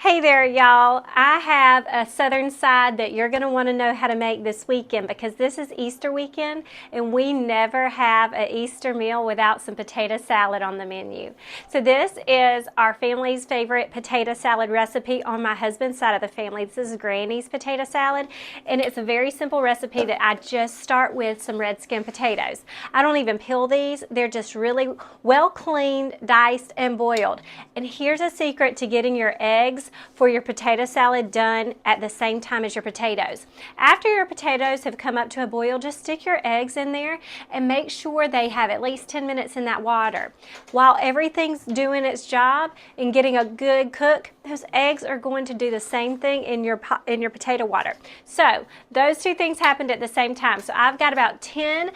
Hey there, y'all. I have a southern side that you're going to want to know how to make this weekend because this is Easter weekend and we never have an Easter meal without some potato salad on the menu. So this is our family's favorite potato salad recipe on my husband's side of the family. This is Granny's potato salad, and it's a very simple recipe that I just start with some red skin potatoes. I don't even peel these. They're just really well cleaned, diced, and boiled. And here's a secret to getting your eggs for your potato salad done at the same time as your potatoes. After your potatoes have come up to a boil, just stick your eggs in there and make sure they have at least 10 minutes in that water. While everything's doing its job and getting a good cook, those eggs are going to do the same thing in your potato water. So those two things happened at the same time. So I've got about 10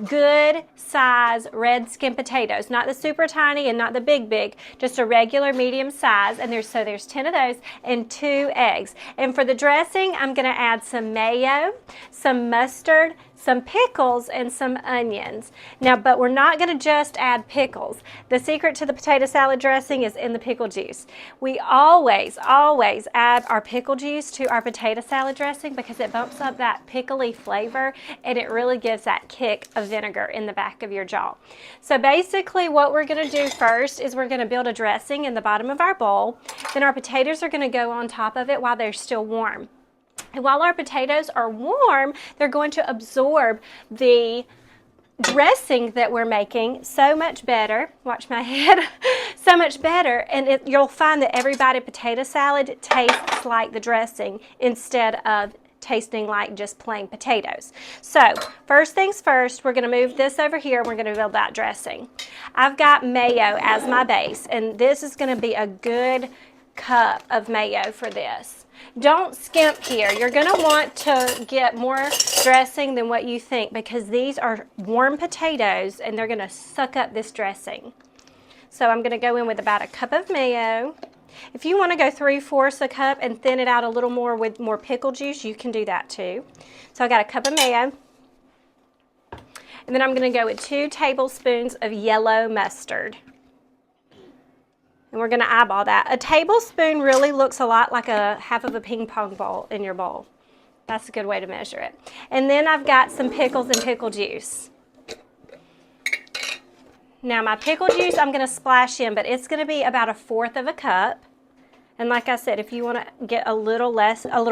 good size red skin potatoes, not the super tiny and not the big, just a regular medium size, and there's 10 of those and 2 eggs. And for the dressing, I'm going to add some mayo, some mustard, some pickles, and some onions. Now, but we're not going to just add pickles. The secret to the potato salad dressing is in the pickle juice. We always add our pickle juice to our potato salad dressing because it bumps up that pickly flavor and it really gives that kick of vinegar in the back of your jaw. So basically what we're going to do first is we're going to build a dressing in the bottom of our bowl. Then our potatoes are going to go on top of it while they're still warm. And while our potatoes are warm, they're going to absorb the dressing that we're making so much better. Watch my head. So much better. And you'll find that every bite of potato salad tastes like the dressing instead of tasting like just plain potatoes. So first things first, we're going to move this over here. We're going to build that dressing. I've got mayo as my base, and this is going to be a good cup of mayo for this. Don't skimp here. You're going to want to get more dressing than what you think because these are warm potatoes and they're going to suck up this dressing. So I'm going to go in with about a cup of mayo. If you want to go 3/4 a cup and thin it out a little more with more pickle juice, you can do that too. So I got a cup of mayo. And then I'm going to go with 2 tablespoons of yellow mustard. And we're going to eyeball that. A tablespoon really looks a lot like a half of a ping pong ball in your bowl. That's a good way to measure it. And then I've got some pickles and pickle juice. Now my pickle juice I'm going to splash in, but it's going to be about 1/4 cup. And like I said, if you want to get a little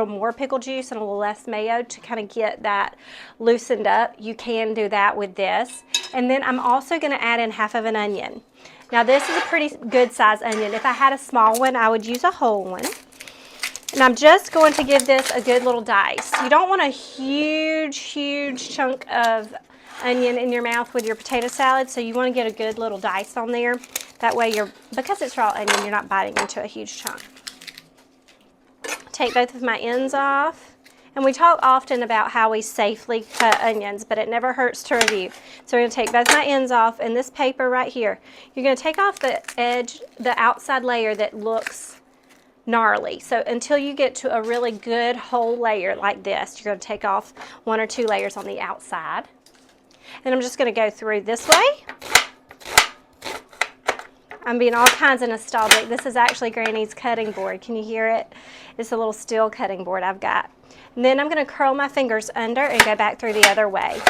more pickle juice and a little less mayo to kind of get that loosened up, you can do that with this. And then I'm also going to add in half of an onion. Now this is a pretty good size onion. If I had a small one, I would use a whole one. And I'm just going to give this a good little dice. You don't want a huge chunk of onion in your mouth with your potato salad, so you want to get a good little dice on there. That way because it's raw onion, you're not biting into a huge chunk. Take both of my ends off. And we talk often about how we safely cut onions, but it never hurts to review. So we're going to take both my ends off, and this paper right here, you're going to take off the edge, the outside layer that looks gnarly. So until you get to a really good whole layer like this, you're going to take off 1 or 2 layers on the outside. And I'm just going to go through this way. I'm being all kinds of nostalgic. This is actually Granny's cutting board. Can you hear it? It's a little steel cutting board I've got. And then I'm going to curl my fingers under and go back through the other way.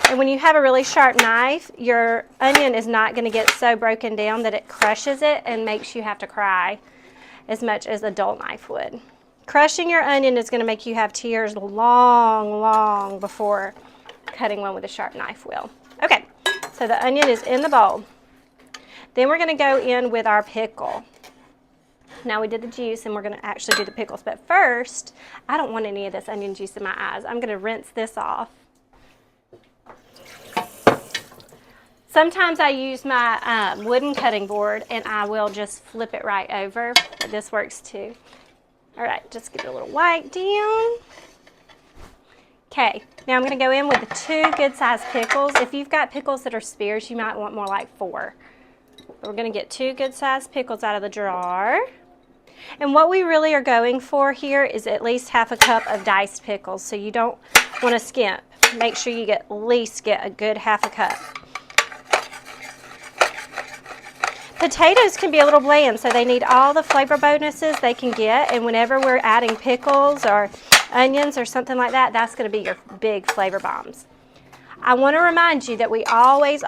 And when you have a really sharp knife, your onion is not going to get so broken down that it crushes it and makes you have to cry as much as a dull knife would. Crushing your onion is going to make you have tears long before cutting one with a sharp knife will. Okay, so the onion is in the bowl. Then we're going to go in with our pickle. Now we did the juice and we're going to actually do the pickles. But first, I don't want any of this onion juice in my eyes. I'm going to rinse this off. Sometimes I use my wooden cutting board and I will just flip it right over. But this works too. All right, just get a little wipe down. Okay, now I'm going to go in with the 2 good sized pickles. If you've got pickles that are spears, you might want more like 4. We're going to get 2 good sized pickles out of the jar. And what we really are going for here is at least 1/2 cup of diced pickles. So you don't want to skimp. Make sure you at least get a good 1/2 cup. Potatoes can be a little bland, so they need all the flavor bonuses they can get, and whenever we're adding pickles or onions or something like that, that's going to be your big flavor bombs. I want to remind you that we always,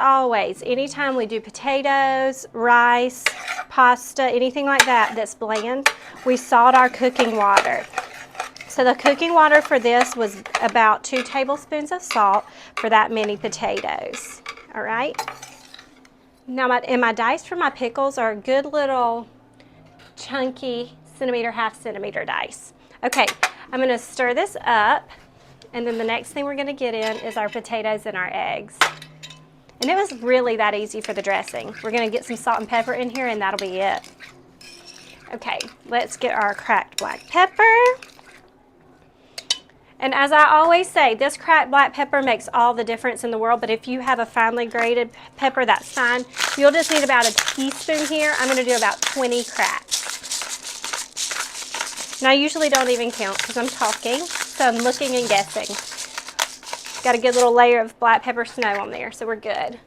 anytime we do potatoes, rice, pasta, anything like that that's bland, we salt our cooking water. So the cooking water for this was about 2 tablespoons of salt for that many potatoes. All right. Now my dice for my pickles are a good little chunky half centimeter dice. Okay, I'm going to stir this up, and then the next thing we're going to get in is our potatoes and our eggs. And it was really that easy for the dressing. We're going to get some salt and pepper in here, and that'll be it. Okay, let's get our cracked black pepper. And as I always say, this cracked black pepper makes all the difference in the world, but if you have a finely grated pepper, that's fine. You'll just need about a teaspoon here. I'm going to do about 20 cracks. And I usually don't even count because I'm talking, so I'm looking and guessing. Got a good little layer of black pepper snow on there, so we're good.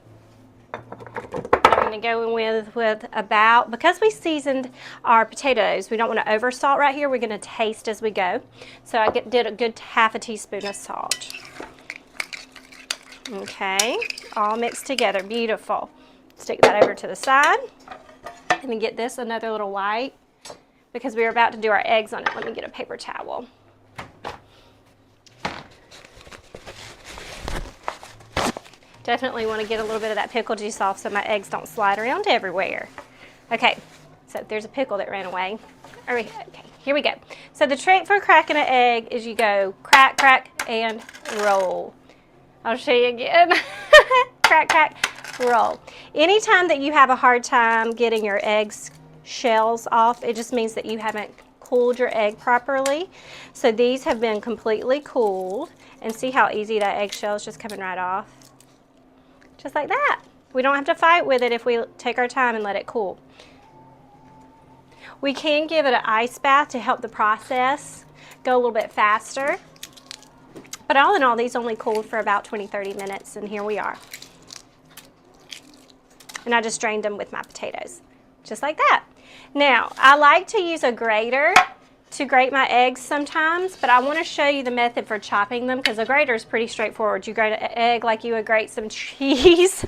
I'm going to go in with about, because we seasoned our potatoes, we don't want to over salt right here. We're going to taste as we go. So I did a good half a teaspoon of salt. Okay, all mixed together, beautiful. Stick that over to the side. And then get this another little wipe because we are about to do our eggs on it. Let me get a paper towel. Definitely want to get a little bit of that pickle juice off so my eggs don't slide around everywhere. Okay, so there's a pickle that ran away. Okay, here we go. So the trick for cracking an egg is you go crack, crack, and roll. I'll show you again. Crack, crack, roll. Anytime that you have a hard time getting your eggs shells off, it just means that you haven't cooled your egg properly. So these have been completely cooled, and see how easy that eggshell is just coming right off. Just like that. We don't have to fight with it if we take our time and let it cool. We can give it an ice bath to help the process go a little bit faster. But all in all, these only cooled for about 20-30 minutes, and here we are. And I just drained them with my potatoes, just like that. Now, I like to use a grater to grate my eggs sometimes, but I want to show you the method for chopping them because a grater is pretty straightforward. You grate an egg like you would grate some cheese.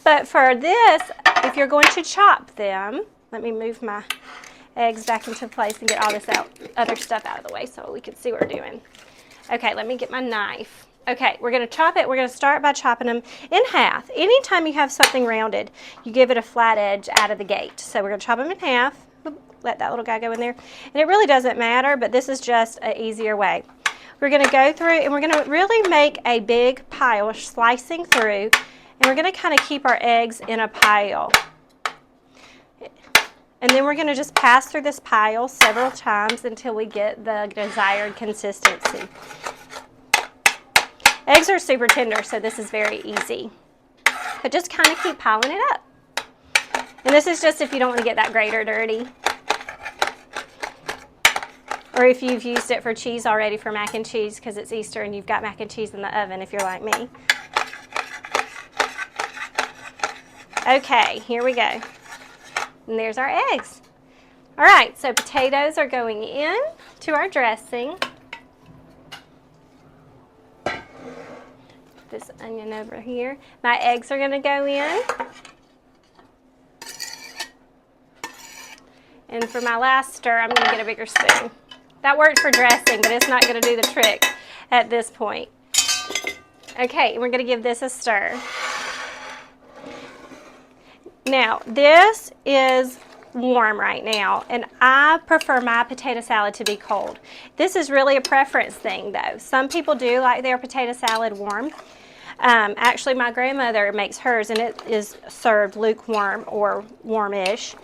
But for this, if you're going to chop them, let me move my eggs back into place and get all this other stuff out of the way so we can see what we're doing. Okay, let me get my knife. Okay, we're going to chop it. We're going to start by chopping them in half. Anytime you have something rounded, you give it a flat edge out of the gate. So we're going to chop them in half. Let that little guy go in there. And it really doesn't matter, but this is just an easier way. We're going to go through and we're going to really make a big pile slicing through, and we're going to kind of keep our eggs in a pile. And then we're going to just pass through this pile several times until we get the desired consistency. Eggs are super tender, so this is very easy. But just kind of keep piling it up. And this is just if you don't want to get that grater dirty. Or if you've used it for cheese already for mac and cheese because it's Easter and you've got mac and cheese in the oven if you're like me. Okay, here we go. And there's our eggs. All right, so potatoes are going in to our dressing. This onion over here. My eggs are going to go in. And for my last stir, I'm going to get a bigger spoon. That worked for dressing, but it's not going to do the trick at this point. Okay, we're going to give this a stir. Now, this is warm right now, and I prefer my potato salad to be cold. This is really a preference thing, though. Some people do like their potato salad warm. Actually, my grandmother makes hers, and it is served lukewarm or warmish.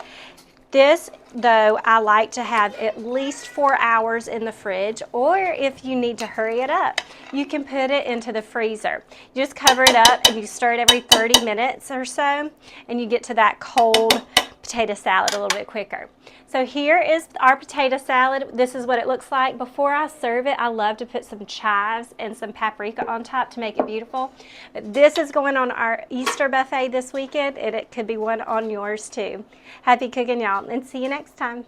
This, though, I like to have at least 4 hours in the fridge, or if you need to hurry it up, you can put it into the freezer. You just cover it up and you stir it every 30 minutes or so, and you get to that cold potato salad a little bit quicker. So here is our potato salad. This is what it looks like. Before I serve it, I love to put some chives and some paprika on top to make it beautiful. But this is going on our Easter buffet this weekend, and it could be one on yours too. Happy cooking, y'all, and see you next time.